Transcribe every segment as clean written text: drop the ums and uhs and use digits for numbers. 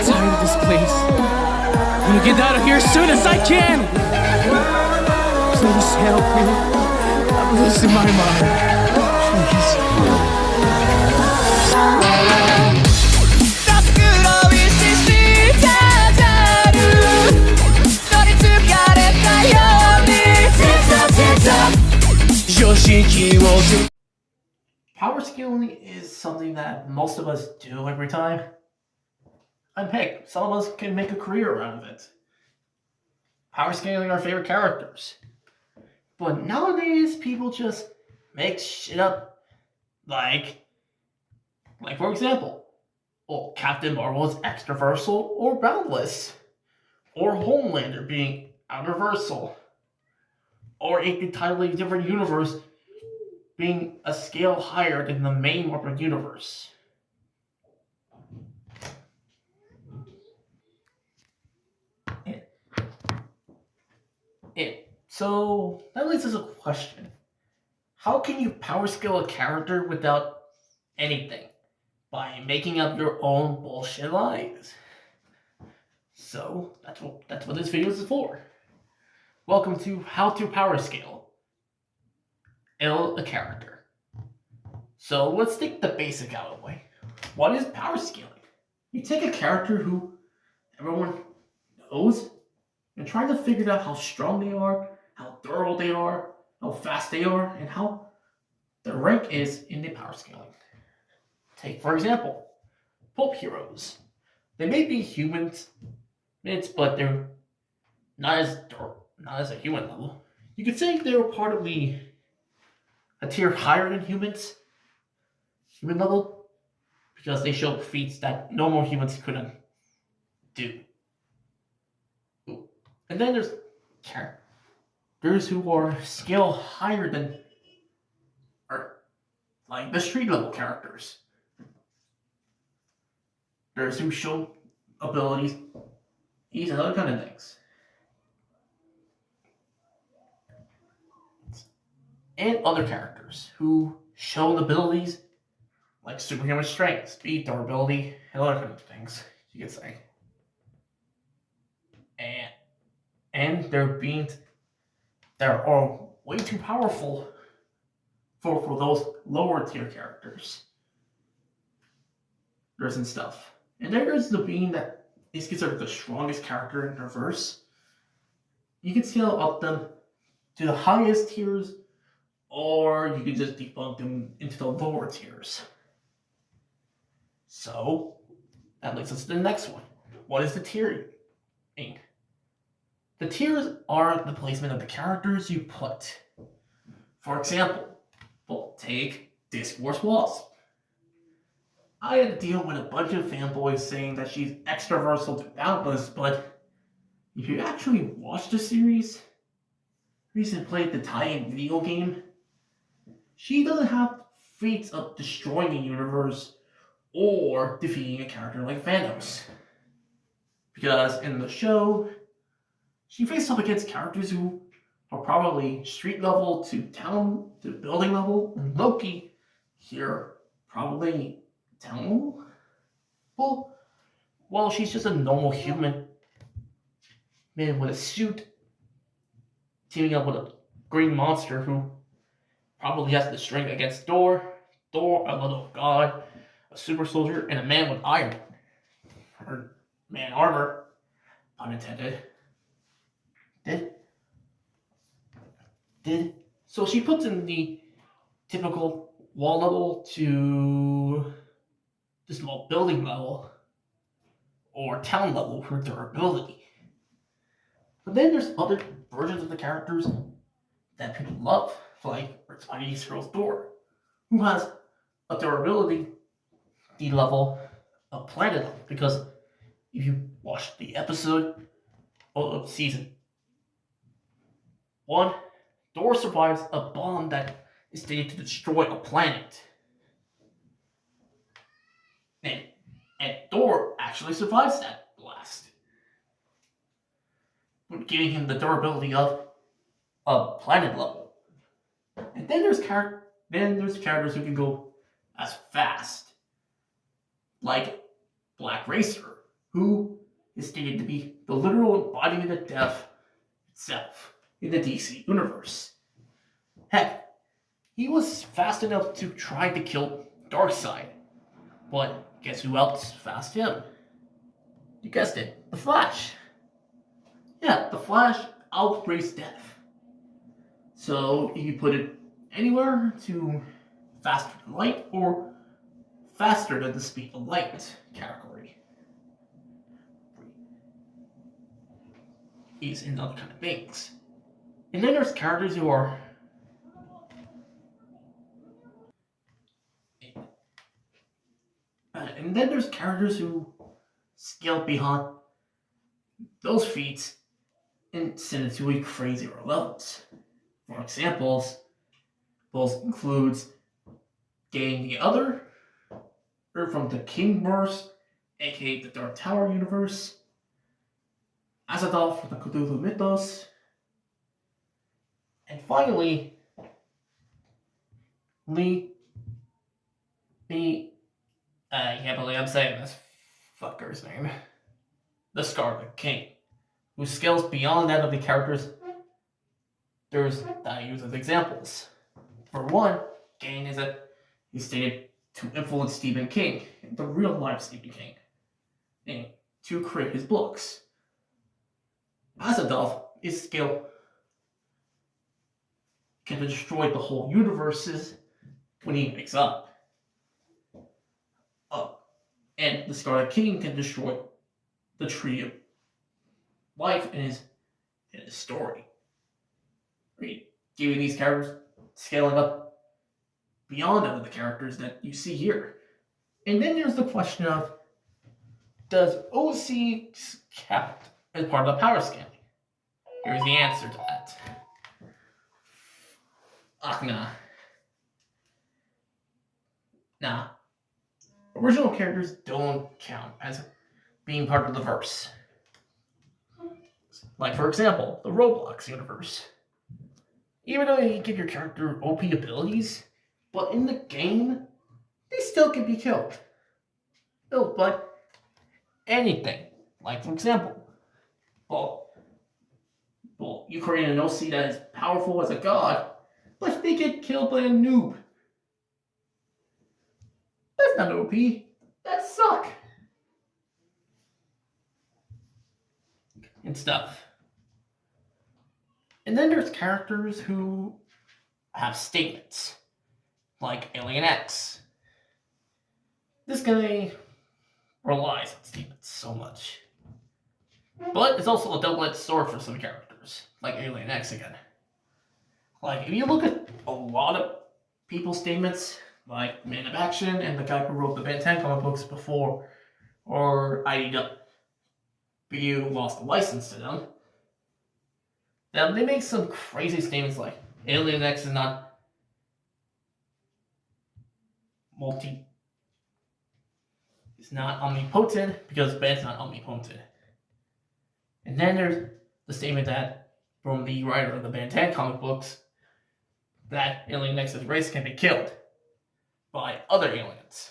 tired of this place. I'm gonna get out of here as soon as I can. Please help me. I'm losing my mind. Please. Power scaling is something that most of us do every time. And heck, some of us can make a career out of it. Power scaling our favorite characters. But nowadays, people just make shit up. Like for example, Captain Marvel is extraversal or boundless. Or Homelander being outversal. Or a entirely different universe being a scale higher than the main Marvel universe. So that leads us a question. How can you power scale a character without anything? By making up your own bullshit lies. So that's what this video is for. Welcome to How to Power Scale a character. So let's take the basic out of the way. What is power scaling? You take a character who everyone knows and try to figure out how strong they are, how durable they are, how fast they are, and how their rank is in the power scaling. Take, for example, pulp heroes. They may be humans, but they're not as a human level. You could say they were part of a tier higher than humans, human level, because they show feats that normal humans couldn't do. And then there's characters who are scale higher than, like the street level characters. There's who show abilities, and other kind of things. And other characters who show abilities like superhuman strength, speed, durability, and other kind of things, you could say. And they're beings that are way too powerful for those lower tier characters. And stuff. And there's the being that is considered the strongest character in their verse. You can scale up them to the highest tiers, or you can just debunk them into the lower tiers. So that leads us to the next one. What is the tiering? The tiers are the placement of the characters you put. For example, take Discourse Wasp. I had to deal with a bunch of fanboys saying that she's extraversal to boundless, but if you actually watch the series, recently played the tie-in video game, she doesn't have feats of destroying the universe or defeating a character like Thanos. Because in the show, she faced up against characters who are probably street level to town to building level, and Loki here probably town level. Well, she's just a normal human man with a suit teaming up with a green monster who probably has the strength against Thor, a little god, a super soldier, and a man with iron. Or man armor, pun intended. Did. So she puts in the typical wall level to the small building level or town level for durability. But then there's other versions of the characters that people love, like Spidey's Girl Thor, who has a durability level of planet level, because if you watch the episode of season 1, Thor survives a bomb that is stated to destroy a planet. And Thor actually survives that blast, giving him the durability of a planet level. And then there's characters who can go as fast, like Black Racer, who is stated to be the literal embodiment of death itself in the DC universe. Heck, he was fast enough to try to kill Darkseid, but guess who else fast him? You guessed it, the Flash. Yeah, the Flash outbraced death. So you put it anywhere to faster than light or faster than the speed of light category. Is in other kind of things. And then there's characters who are scale beyond those feats and send it to crazier levels. For examples, those includes Gang the Other, or from the Kingverse, aka the Dark Tower universe, Azadol from the Cthulhu mythos, and finally, I can't believe I'm saying this fucker's name, the Scarlet King, who scales beyond that of the characters that I use as examples. For one, Kane he's stated to influence Stephen King, the real life Stephen King, and to create his books. Azadov is scale can destroy the whole universes when he wakes up. And the Scarlet King can destroy the Tree of Life in his story. Giving these characters scaling up beyond other characters that you see here. And then there's the question of, does OC count as part of the power scaling? Here's the answer to that. Nah. Original characters don't count as being part of the verse. Like, for example, the Roblox universe. Even though you give your character OP abilities, but in the game, they still can be killed. Built by anything. Like, for example, you create an OC that is powerful as a god, but they get killed by a noob. That's not OP. That suck. And stuff. And then there's characters who have statements, like Alien X. This guy relies on statements so much. But it's also a double-edged sword for some characters, like Alien X again. Like, if you look at a lot of people's statements, like Man of Action and the guy who wrote the Ben 10 comic books before, or IDW lost the license to them, then they make some crazy statements like Alien X is not omnipotent because Ben's not omnipotent. And then there's the statement that from the writer of the Ben 10 comic books that Alien X's race can be killed by other aliens.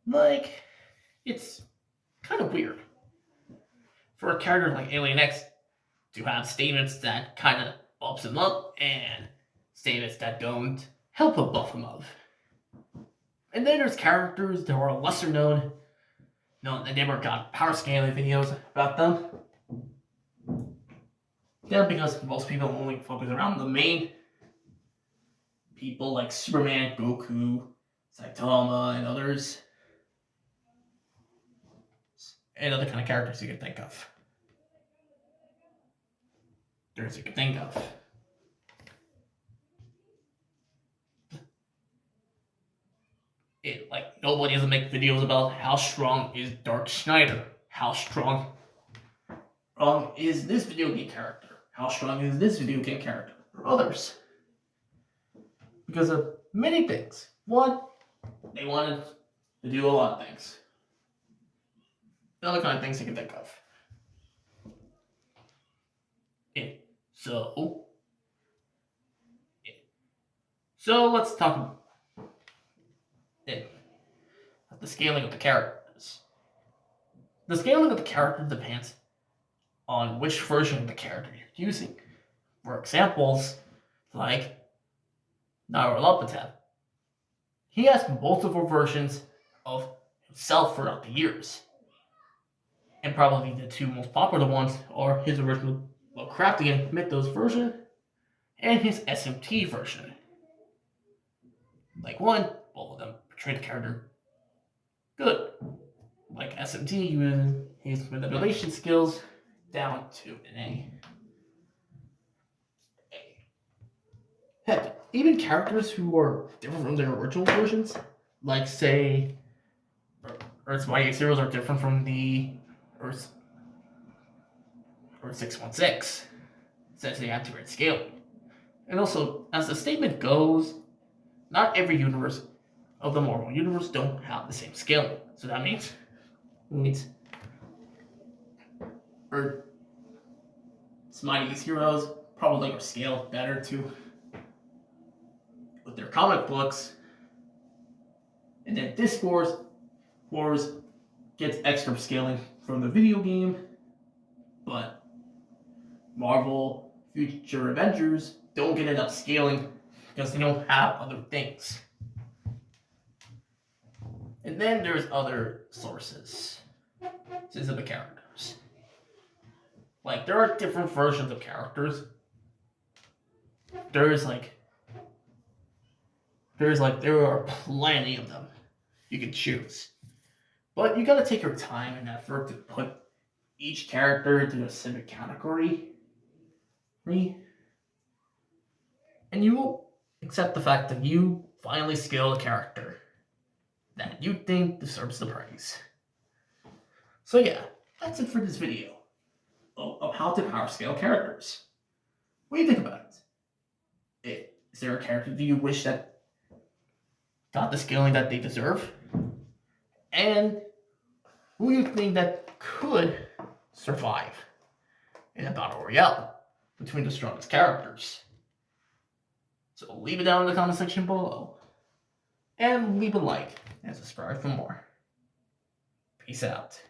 Like, it's kind of weird for a character like Alien X to have statements that kind of bumps him up and statements that don't help him buff him up. And then there's characters that are lesser known. No, they never got power scaling videos about them. Yeah, because most people only focus around the main people like Superman, Goku, Saitama, and others. And other kind of characters you can think of. There's you can think of. Nobody doesn't make videos about how strong is Dark Schneider. How strong is this video game character? How strong is this video game character? Or others. Because of many things. One, they wanted to do a lot of things. The other kind of things you can think of. So let's talk about the scaling of the characters. The scaling of the character depends on which version of the character you're using. For examples, like Naruto, he has multiple versions of himself throughout the years. And probably the two most popular ones are his original Lovecraftian Mythos version and his SMT version. Like one, both of them portray the character good. Like SMT, his manipulation skills down to an A. Heck, even characters who are different from their original versions, like say Earth's Mighty Zeros are different from the Earth 616, since they have different scaling. And also, as the statement goes, not every universe of the Marvel universe don't have the same scaling. So that means Earth's Mighty Heroes probably are scaled better to with their comic books. And then Discord Wars gets extra scaling from the video game, but Marvel Future Avengers don't get enough scaling because they don't have other things. And then there's other sources of the characters. Like, there are different versions of characters. There are plenty of them you can choose. But you gotta take your time and effort to put each character into a specific category. And you will accept the fact that you finally scale a character that you think deserves the praise. So yeah, that's it for this video of how to power scale characters. What do you think about it? Is there a character do you wish that got the scaling that they deserve? And who do you think that could survive in a battle royale between the strongest characters? So leave it down in the comment section below. And leave a like and subscribe for more. Peace out.